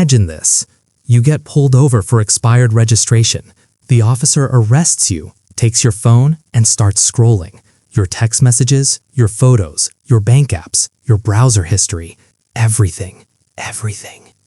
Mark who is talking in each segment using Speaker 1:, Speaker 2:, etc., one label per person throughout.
Speaker 1: Imagine this. You get pulled over for expired registration. The officer arrests you, takes your phone, and starts scrolling. Your text messages, your photos, your bank apps, your browser history, everything.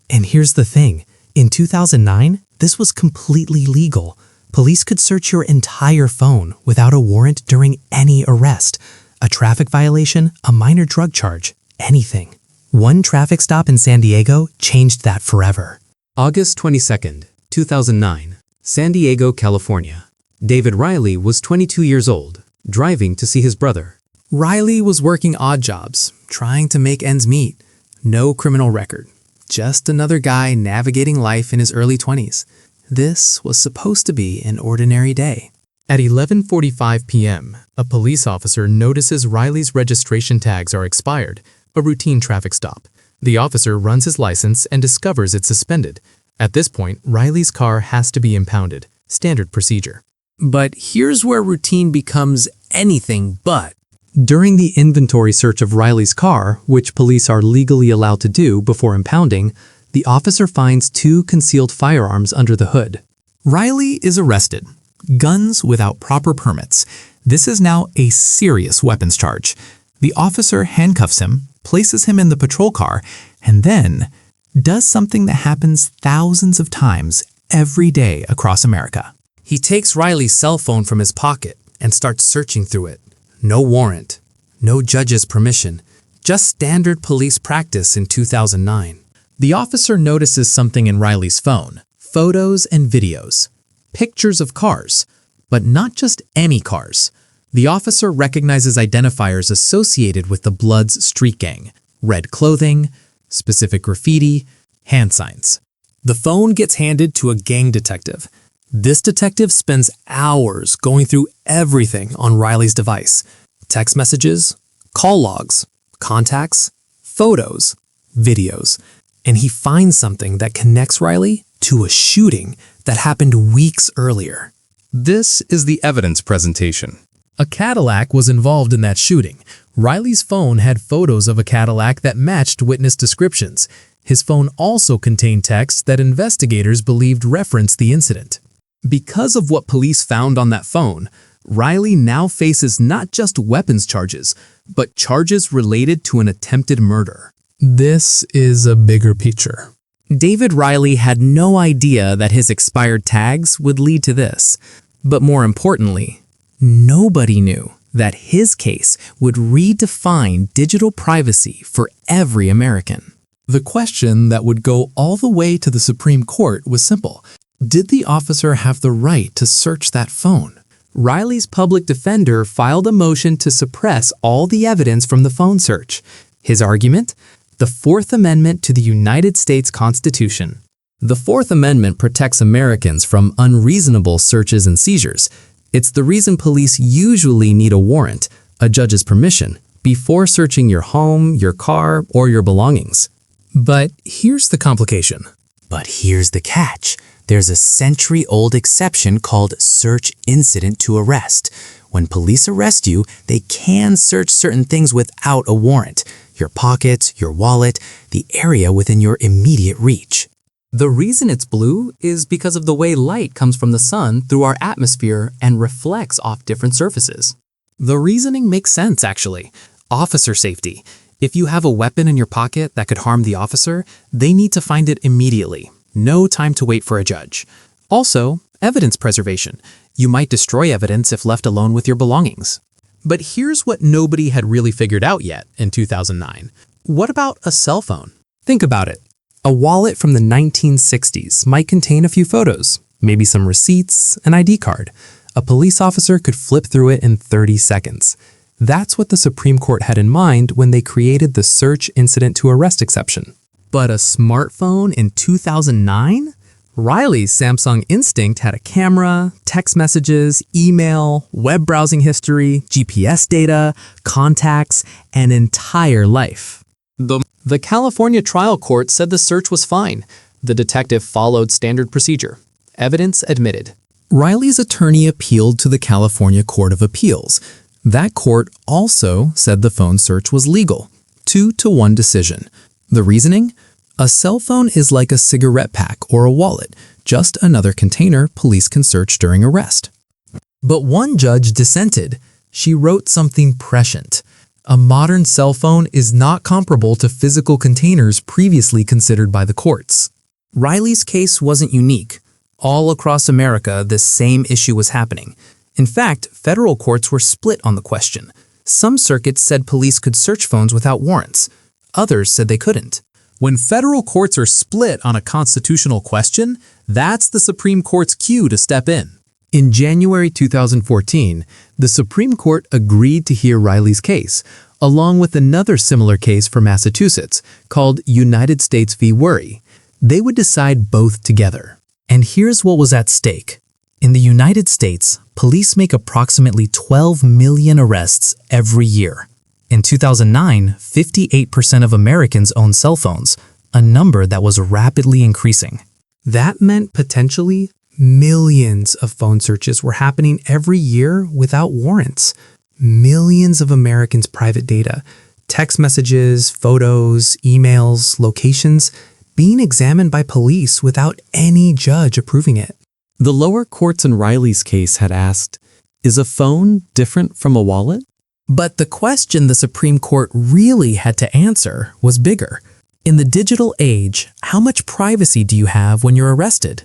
Speaker 1: And here's the thing. In 2009, this was completely legal. Police could search your entire phone without a warrant during any arrest. A traffic violation, a minor drug charge, anything. One traffic stop in San Diego changed that forever.
Speaker 2: August 22nd, 2009, San Diego, California. David Riley was 22 years old, driving to see his brother.
Speaker 1: Riley was working odd jobs, trying to make ends meet. No criminal record. Just another guy navigating life in his early 20s. This was supposed to be an ordinary day. At 11:45 p.m., a police officer notices Riley's registration tags are expired, a routine traffic stop. The officer runs his license and discovers it's suspended. At this point, Riley's car has to be impounded, standard procedure. But here's where routine becomes anything but. During the inventory search of Riley's car, which police are legally allowed to do before impounding, the officer finds 2 concealed firearms under the hood. Riley is arrested. Guns without proper permits. This is now a serious weapons charge. The officer handcuffs him, places him in the patrol car, and then does something that happens thousands of times every day across America. He takes Riley's cell phone from his pocket and starts searching through it. No warrant, no judge's permission, just standard police practice in 2009. The officer notices something in Riley's phone, photos and videos, pictures of cars, but not just any cars. The officer recognizes identifiers associated with the Bloods street gang, red clothing, specific graffiti, hand signs. The phone gets handed to a gang detective. This detective spends hours going through everything on Riley's device. Text messages, call logs, contacts, photos, videos. And he finds something that connects Riley to a shooting that happened weeks earlier.
Speaker 3: This is the evidence presentation.
Speaker 1: A Cadillac was involved in that shooting. Riley's phone had photos of a Cadillac that matched witness descriptions. His phone also contained texts that investigators believed referenced the incident. Because of what police found on that phone, Riley now faces not just weapons charges, but charges related to an attempted murder. This is a bigger picture. David Riley had no idea that his expired tags would lead to this. But more importantly, nobody knew that his case would redefine digital privacy for every American. The question that would go all the way to the Supreme Court was simple. Did the officer have the right to search that phone? Riley's public defender filed a motion to suppress all the evidence from the phone search. His argument? The Fourth Amendment to the United States Constitution. The Fourth Amendment protects Americans from unreasonable searches and seizures. It's the reason police usually need a warrant, a judge's permission, before searching your home, your car, or your belongings. But here's the complication.
Speaker 4: But here's the catch. There's a century-old exception called search incident to arrest. When police arrest you, they can search certain things without a warrant. Your pockets, your wallet, the area within your immediate reach.
Speaker 2: The reason it's blue is because of the way light comes from the sun through our atmosphere and reflects off different surfaces.
Speaker 1: The reasoning makes sense, actually. Officer safety. If you have a weapon in your pocket that could harm the officer, they need to find it immediately. No time to wait for a judge. Also, evidence preservation. You might destroy evidence if left alone with your belongings. But here's what nobody had really figured out yet in 2009. What about a cell phone? Think about it. A wallet from the 1960s might contain a few photos, maybe some receipts, an ID card. A police officer could flip through it in 30 seconds. That's what the Supreme Court had in mind when they created the search incident to arrest exception. But a smartphone in 2009? Riley's Samsung Instinct had a camera, text messages, email, web browsing history, GPS data, contacts, an entire life. The California trial court said the search was fine. The detective followed standard procedure. Evidence admitted. Riley's attorney appealed to the California Court of Appeals. That court also said the phone search was legal. 2-1 decision. The reasoning?
Speaker 3: A cell phone is like a cigarette pack or a wallet, just another container police can search during arrest.
Speaker 1: But one judge dissented. She wrote something prescient. A modern cell phone is not comparable to physical containers previously considered by the courts.
Speaker 4: Riley's case wasn't unique. All across America, this same issue was happening. In fact, federal courts were split on the question. Some circuits said police could search phones without warrants. Others said they couldn't.
Speaker 3: When federal courts are split on a constitutional question, that's the Supreme Court's cue to step in.
Speaker 1: In January 2014, the Supreme Court agreed to hear Riley's case, along with another similar case for Massachusetts called United States v. Worry. They would decide both together. And here's what was at stake. In the United States, police make approximately 12 million arrests every year. In 2009, 58% of Americans own cell phones, a number that was rapidly increasing. That meant potentially millions of phone searches were happening every year without warrants. Millions of Americans' private data, text messages, photos, emails, locations, being examined by police without any judge approving it.
Speaker 3: The lower courts in Riley's case had asked, is a phone different from a wallet?
Speaker 1: But the question the Supreme Court really had to answer was bigger. In the digital age, how much privacy do you have when you're arrested?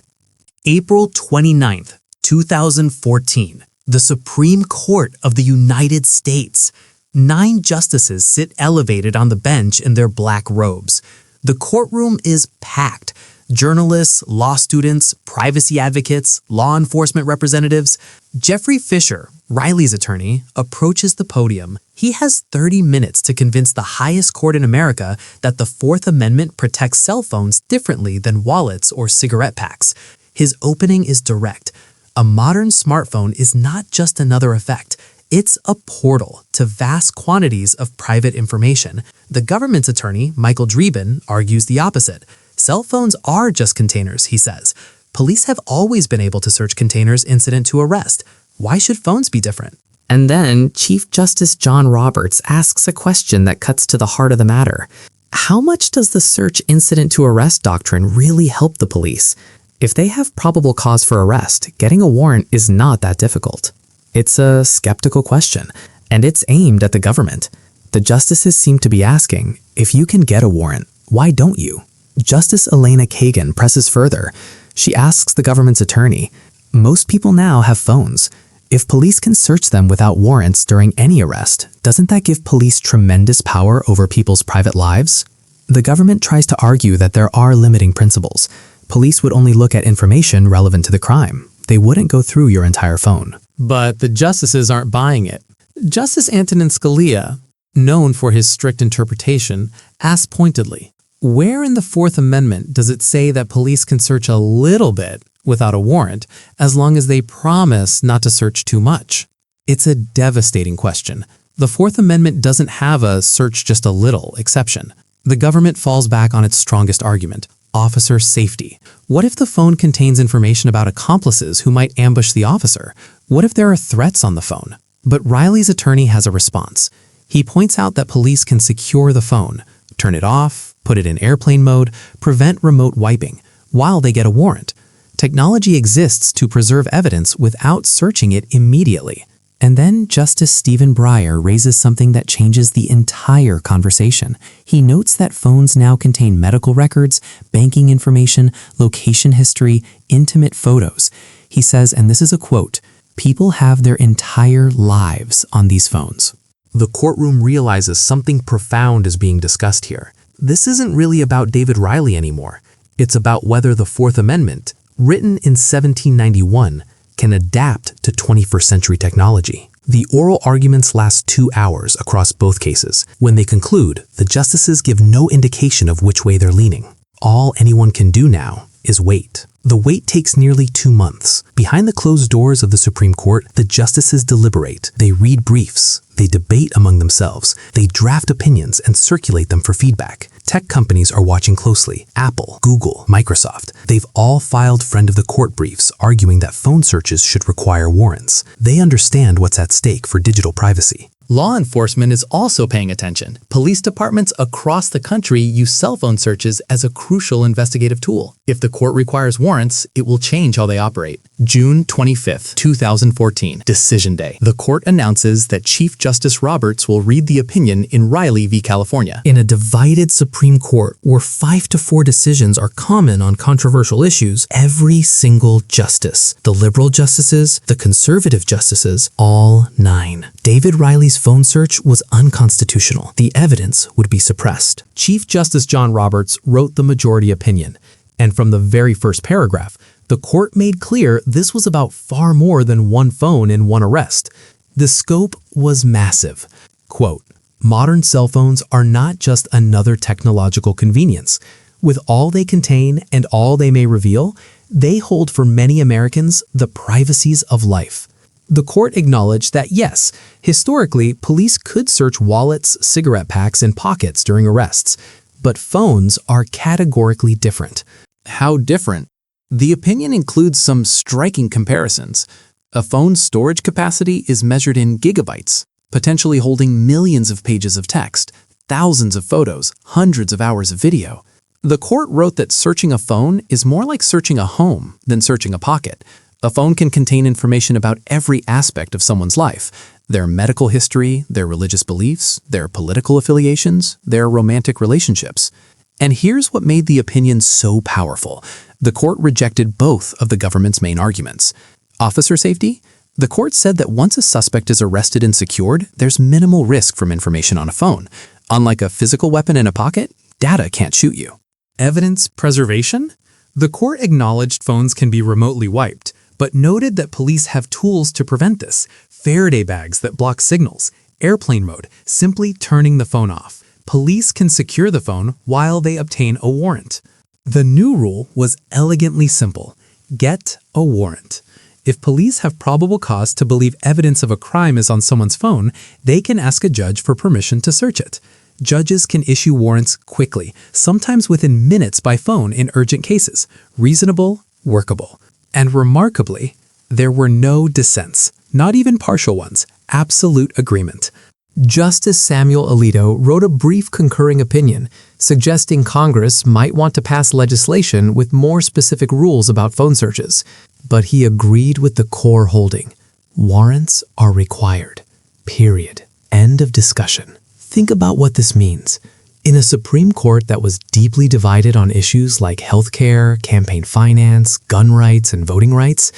Speaker 1: April 29th, 2014, the Supreme Court of the United States. 9 justices sit elevated on the bench in their black robes. The courtroom is packed. Journalists, law students, privacy advocates, law enforcement representatives. Jeffrey Fisher, Riley's attorney, approaches the podium. He has 30 minutes to convince the highest court in America that the Fourth Amendment protects cell phones differently than wallets or cigarette packs. His opening is direct. A modern smartphone is not just another effect. It's a portal to vast quantities of private information. The government's attorney, Michael Dreeben, argues the opposite. Cell phones are just containers, he says. Police have always been able to search containers incident to arrest. Why should phones be different?
Speaker 4: And then Chief Justice John Roberts asks a question that cuts to the heart of the matter. How much does the search incident to arrest doctrine really help the police? If they have probable cause for arrest, getting a warrant is not that difficult. It's a skeptical question, and it's aimed at the government. The justices seem to be asking, if you can get a warrant, why don't you? Justice Elena Kagan presses further. She asks the government's attorney, most people now have phones. If police can search them without warrants during any arrest, doesn't that give police tremendous power over people's private lives? The government tries to argue that there are limiting principles. Police would only look at information relevant to the crime. They wouldn't go through your entire phone.
Speaker 1: But the justices aren't buying it. Justice Antonin Scalia, known for his strict interpretation, asks pointedly, where in the Fourth Amendment does it say that police can search a little bit without a warrant as long as they promise not to search too much? It's a devastating question. The Fourth Amendment doesn't have a search just a little exception. The government falls back on its strongest argument, officer safety. What if the phone contains information about accomplices who might ambush the officer? What if there are threats on the phone? But Riley's attorney has a response. He points out that police can secure the phone, turn it off, put it in airplane mode, prevent remote wiping, while they get a warrant. Technology exists to preserve evidence without searching it immediately. And then Justice Stephen Breyer raises something that changes the entire conversation. He notes that phones now contain medical records, banking information, location history, intimate photos. He says, and this is a quote, people have their entire lives on these phones. The courtroom realizes something profound is being discussed here. This isn't really about David Riley anymore. It's about whether the Fourth Amendment, written in 1791, can adapt to 21st century technology. The oral arguments last 2 hours across both cases. When they conclude, the justices give no indication of which way they're leaning. All anyone can do now is wait. The wait takes nearly 2 months. Behind the closed doors of the Supreme Court, the justices deliberate. They read briefs. They debate among themselves. They draft opinions and circulate them for feedback. Tech companies are watching closely. Apple, Google, Microsoft. They've all filed friend of the court briefs arguing that phone searches should require warrants. They understand what's at stake for digital privacy.
Speaker 3: Law enforcement is also paying attention. Police departments across the country use cell phone searches as a crucial investigative tool. If the court requires warrants, it will change how they operate. June 25th, 2014, Decision Day. The court announces that Chief Justice Roberts will read the opinion in Riley v. California.
Speaker 1: In a divided Supreme Court where 5-4 decisions are common on controversial issues, every single justice, the liberal justices, the conservative justices, all 9. David Riley's phone search was unconstitutional. The evidence would be suppressed.
Speaker 3: Chief Justice John Roberts wrote the majority opinion, and from the very first paragraph, the court made clear this was about far more than one phone in one arrest. The scope was massive. Quote, "Modern cell phones are not just another technological convenience. With all they contain and all they may reveal, they hold for many Americans the privacies of life." The court acknowledged that yes, historically, police could search wallets, cigarette packs, and pockets during arrests, but phones are categorically different. How different? The opinion includes some striking comparisons. A phone's storage capacity is measured in gigabytes, potentially holding millions of pages of text, thousands of photos, hundreds of hours of video. The court wrote that searching a phone is more like searching a home than searching a pocket. A phone can contain information about every aspect of someone's life: their medical history, their religious beliefs, their political affiliations, their romantic relationships. And here's what made the opinion so powerful. The court rejected both of the government's main arguments. Officer safety? The court said that once a suspect is arrested and secured, there's minimal risk from information on a phone. Unlike a physical weapon in a pocket, data can't shoot you. Evidence preservation? The court acknowledged phones can be remotely wiped, but noted that police have tools to prevent this. Faraday bags that block signals, airplane mode, simply turning the phone off. Police can secure the phone while they obtain a warrant. The new rule was elegantly simple: get a warrant. If police have probable cause to believe evidence of a crime is on someone's phone, they can ask a judge for permission to search it. Judges can issue warrants quickly, sometimes within minutes by phone in urgent cases. Reasonable, workable. And remarkably, there were no dissents, not even partial ones, absolute agreement. Justice Samuel Alito wrote a brief concurring opinion, suggesting Congress might want to pass legislation with more specific rules about phone searches. But he agreed with the core holding: warrants are required. Period. End of discussion. Think about what this means. In a Supreme Court that was deeply divided on issues like healthcare, campaign finance, gun rights, and voting rights,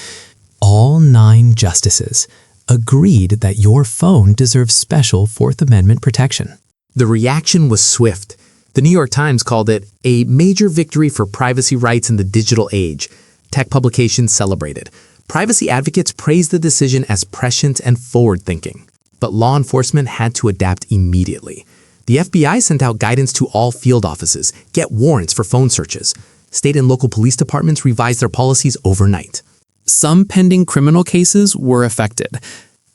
Speaker 3: all 9 justices agreed that your phone deserves special Fourth Amendment protection. The reaction was swift. The New York Times called it a major victory for privacy rights in the digital age. Tech publications celebrated. Privacy advocates praised the decision as prescient and forward-thinking. But law enforcement had to adapt immediately. The FBI sent out guidance to all field offices: get warrants for phone searches. State and local police departments revised their policies overnight. Some pending criminal cases were affected.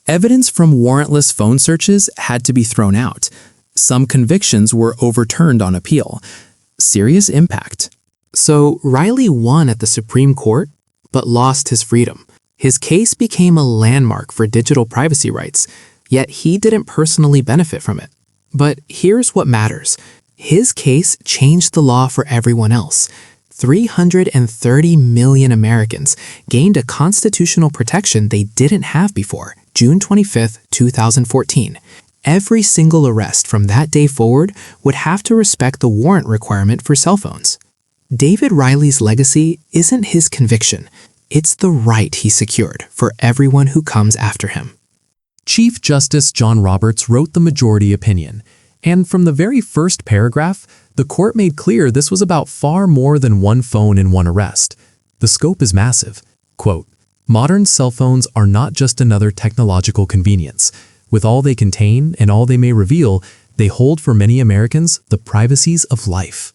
Speaker 3: Evidence from warrantless phone searches had to be thrown out. Some convictions were overturned on appeal. Serious impact. So Riley won at the Supreme Court, but lost his freedom. His case became a landmark for digital privacy rights, yet he didn't personally benefit from it. But here's what matters. His case changed the law for everyone else. 330 million Americans gained a constitutional protection they didn't have before, June 25th, 2014. Every single arrest from that day forward would have to respect the warrant requirement for cell phones. David Riley's legacy isn't his conviction. It's the right he secured for everyone who comes after him. Chief Justice John Roberts wrote the majority opinion, and from the very first paragraph, the court made clear this was about far more than one phone in one arrest. The scope is massive. Quote, "Modern cell phones are not just another technological convenience. With all they contain and all they may reveal, they hold for many Americans the privacies of life."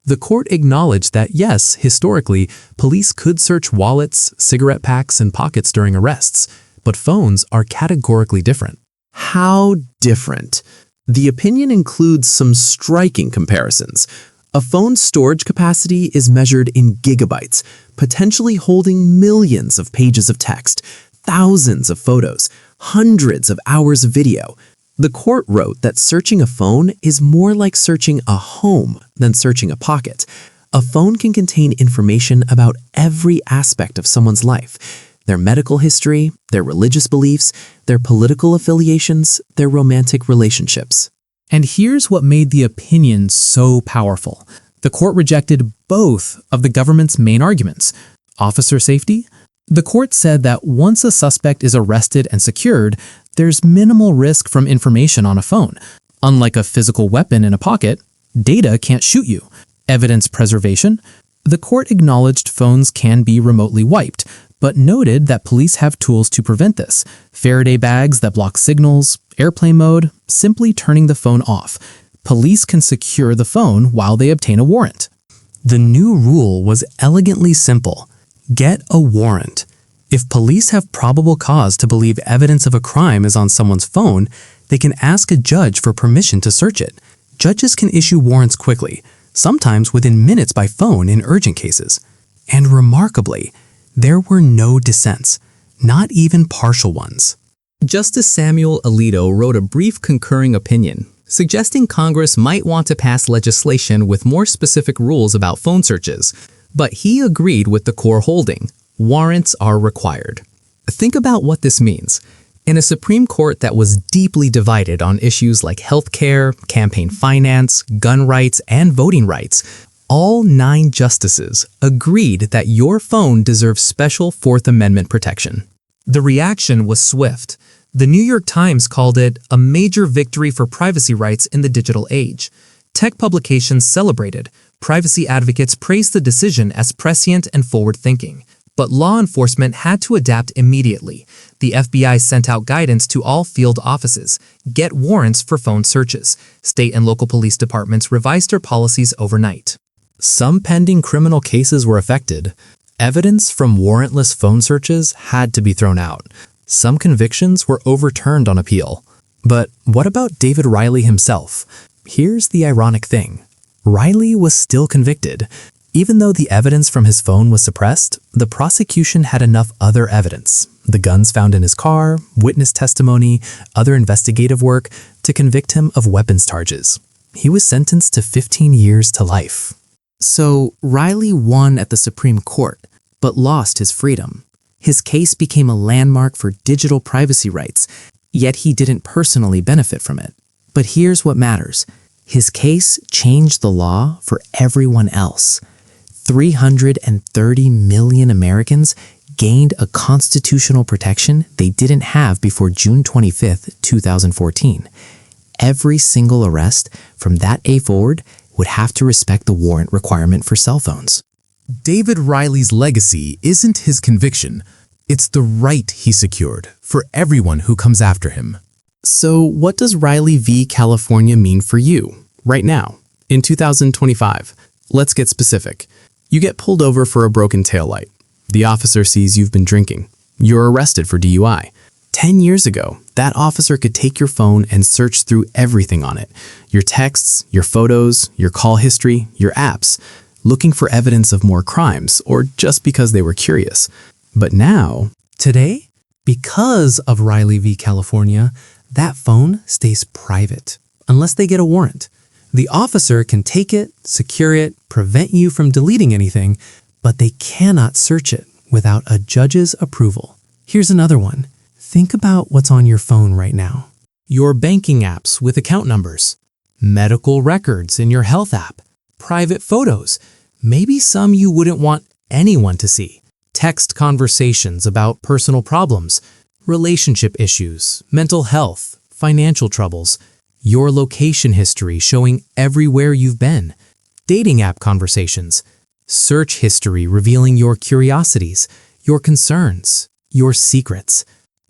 Speaker 3: The court acknowledged that yes, historically, police could search wallets, cigarette packs, and pockets during arrests, but phones are categorically different. How different? The opinion includes some striking comparisons. A phone's storage capacity is measured in gigabytes, potentially holding millions of pages of text, thousands of photos, hundreds of hours of video. The court wrote that searching a phone is more like searching a home than searching a pocket. A phone can contain information about every aspect of someone's life: their medical history, their religious beliefs, their political affiliations, their romantic relationships.
Speaker 1: And here's what made the opinion so powerful. The court rejected both of the government's main arguments. Officer safety? The court said that once a suspect is arrested and secured, there's minimal risk from information on a phone. Unlike a physical weapon in a pocket, data can't shoot you. Evidence preservation? The court acknowledged phones can be remotely wiped, but noted that police have tools to prevent this. Faraday bags that block signals, airplane mode, simply turning the phone off. Police can secure the phone while they obtain a warrant. The new rule was elegantly simple. Get a warrant. If police have probable cause to believe evidence of a crime is on someone's phone, they can ask a judge for permission to search it. Judges can issue warrants quickly, sometimes within minutes by phone in urgent cases. And remarkably, there were no dissents, not even partial ones.
Speaker 2: Justice Samuel Alito wrote a brief concurring opinion, suggesting Congress might want to pass legislation with more specific rules about phone searches, but he agreed with the core holding: warrants are required. Think about what this means. In a Supreme Court that was deeply divided on issues like healthcare, campaign finance, gun rights, and voting rights, all 9 justices agreed that your phone deserves special Fourth Amendment protection.
Speaker 1: The reaction was swift. The New York Times called it a major victory for privacy rights in the digital age. Tech publications celebrated. Privacy advocates praised the decision as prescient and forward-thinking. But law enforcement had to adapt immediately. The FBI sent out guidance to all field offices: get warrants for phone searches. State and local police departments revised their policies overnight.
Speaker 3: Some pending criminal cases were affected. Evidence from warrantless phone searches had to be thrown out. Some convictions were overturned on appeal. But what about David Riley himself? Here's the ironic thing. Riley was still convicted. Even though the evidence from his phone was suppressed, the prosecution had enough other evidence, the guns found in his car, witness testimony, other investigative work, to convict him of weapons charges. He was sentenced to 15 years to life. So Riley won at the Supreme Court, but lost his freedom. His case became a landmark for digital privacy rights, yet he didn't personally benefit from it. But here's what matters. His case changed the law for everyone else. 330 million Americans gained a constitutional protection they didn't have before June 25, 2014. Every single arrest from that day forward would have to respect the warrant requirement for cell phones.
Speaker 5: David Riley's legacy isn't his conviction. It's the right he secured for everyone who comes after him.
Speaker 3: So what does Riley v. California mean for you, right now, in 2025? Let's get specific. You get pulled over for a broken taillight. The officer sees you've been drinking. You're arrested for DUI. 10 years ago, that officer could take your phone and search through everything on it. Your texts, your photos, your call history, your apps, looking for evidence of more crimes or just because they were curious. But now,
Speaker 1: Today, because of Riley v. California, that phone stays private, unless they get a warrant. The officer can take it, secure it, prevent you from deleting anything, but they cannot search it without a judge's approval. Here's another one. Think about what's on your phone right now. Your banking apps with account numbers, medical records in your health app, private photos, maybe some you wouldn't want anyone to see, text conversations about personal problems, relationship issues, mental health, financial troubles, your location history showing everywhere you've been, dating app conversations, search history revealing your curiosities, your concerns, your secrets.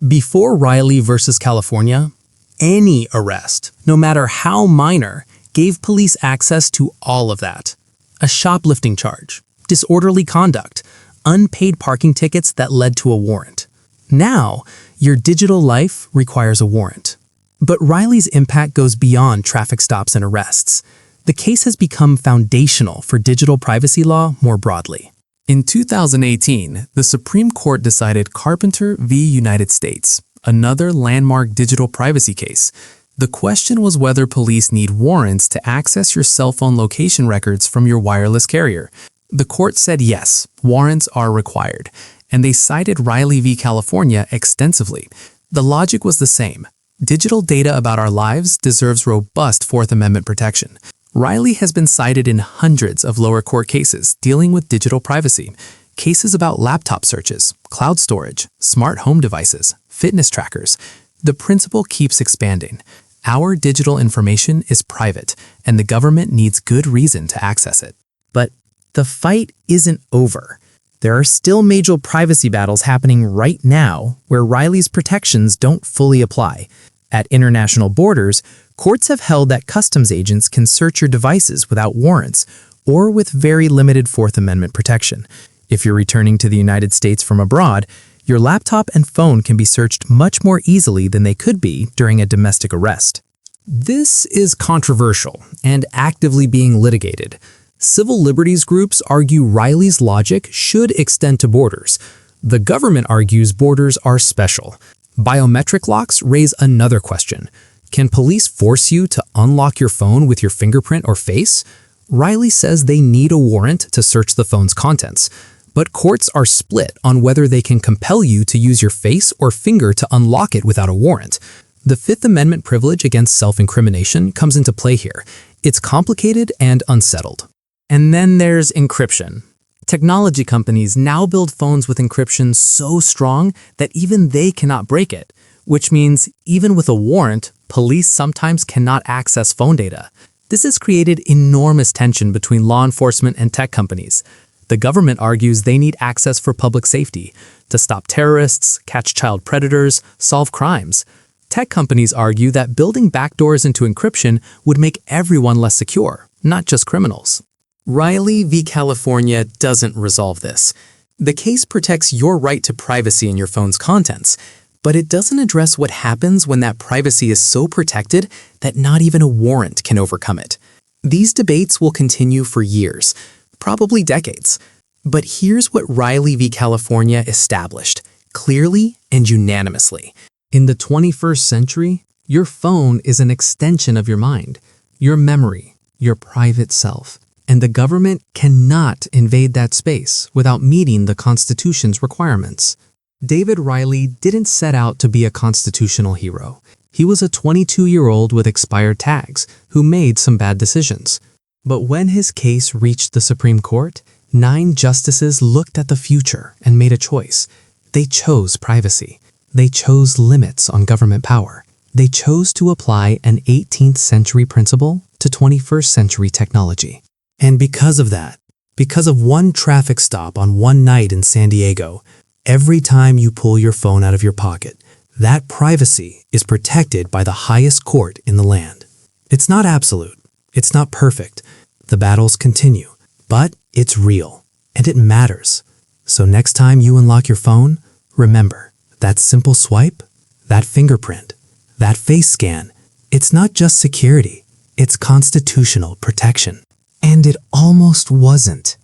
Speaker 1: Before Riley versus California, any arrest, no matter how minor, gave police access to all of that. A shoplifting charge, disorderly conduct, unpaid parking tickets that led to a warrant. Now, your digital life requires a warrant. But Riley's impact goes beyond traffic stops and arrests. The case has become foundational for digital privacy law more broadly. In 2018, the Supreme Court decided Carpenter v. United States, another landmark digital privacy case. The question was whether police need warrants to access your cell phone location records from your wireless carrier. The court said yes, warrants are required, and they cited Riley v. California extensively. The logic was the same. Digital data about our lives deserves robust Fourth Amendment protection. Riley has been cited in hundreds of lower court cases dealing with digital privacy. Cases about laptop searches, cloud storage, smart home devices, fitness trackers. The principle keeps expanding. Our digital information is private, and the government needs good reason to access it.
Speaker 2: But the fight isn't over. There are still major privacy battles happening right now where Riley's protections don't fully apply. At international borders, courts have held that customs agents can search your devices without warrants or with very limited Fourth Amendment protection. If you're returning to the United States from abroad, your laptop and phone can be searched much more easily than they could be during a domestic arrest.
Speaker 3: This is controversial and actively being litigated. Civil liberties groups argue Riley's logic should extend to borders. The government argues borders are special. Biometric locks raise another question. Can police force you to unlock your phone with your fingerprint or face? Riley says they need a warrant to search the phone's contents. But courts are split on whether they can compel you to use your face or finger to unlock it without a warrant. The Fifth Amendment privilege against self-incrimination comes into play here. It's complicated and unsettled.
Speaker 1: And then there's encryption. Technology companies now build phones with encryption so strong that even they cannot break it, which means even with a warrant, police sometimes cannot access phone data. This has created enormous tension between law enforcement and tech companies. The government argues they need access for public safety, to stop terrorists, catch child predators, solve crimes. Tech companies argue that building backdoors into encryption would make everyone less secure, not just criminals. Riley v. California doesn't resolve this. The case protects your right to privacy in your phone's contents, but it doesn't address what happens when that privacy is so protected that not even a warrant can overcome it. These debates will continue for years, probably decades. But here's what Riley v. California established, clearly and unanimously.
Speaker 3: In the 21st century, your phone is an extension of your mind, your memory, your private self. And the government cannot invade that space without meeting the Constitution's requirements. David Riley didn't set out to be a constitutional hero. He was a 22-year-old with expired tags who made some bad decisions. But when his case reached the Supreme Court, 9 justices looked at the future and made a choice. They chose privacy. They chose limits on government power. They chose to apply an 18th century principle to 21st century technology. And because of that, because of one traffic stop on one night in San Diego, every time you pull your phone out of your pocket, that privacy is protected by the highest court in the land. It's not absolute. It's not perfect. The battles continue, but it's real, and it matters. So next time you unlock your phone, remember, that simple swipe, that fingerprint, that face scan, it's not just security, it's constitutional protection. And it almost wasn't.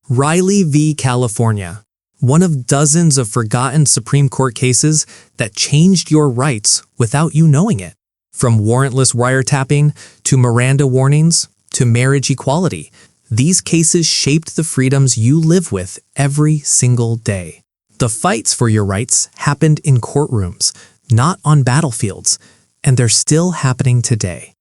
Speaker 1: Riley v. California, one of dozens of forgotten Supreme Court cases that changed your rights without you knowing it. From warrantless wiretapping to Miranda warnings to marriage equality, these cases shaped the freedoms you live with every single day. The fights for your rights happened in courtrooms, not on battlefields, and they're still happening today.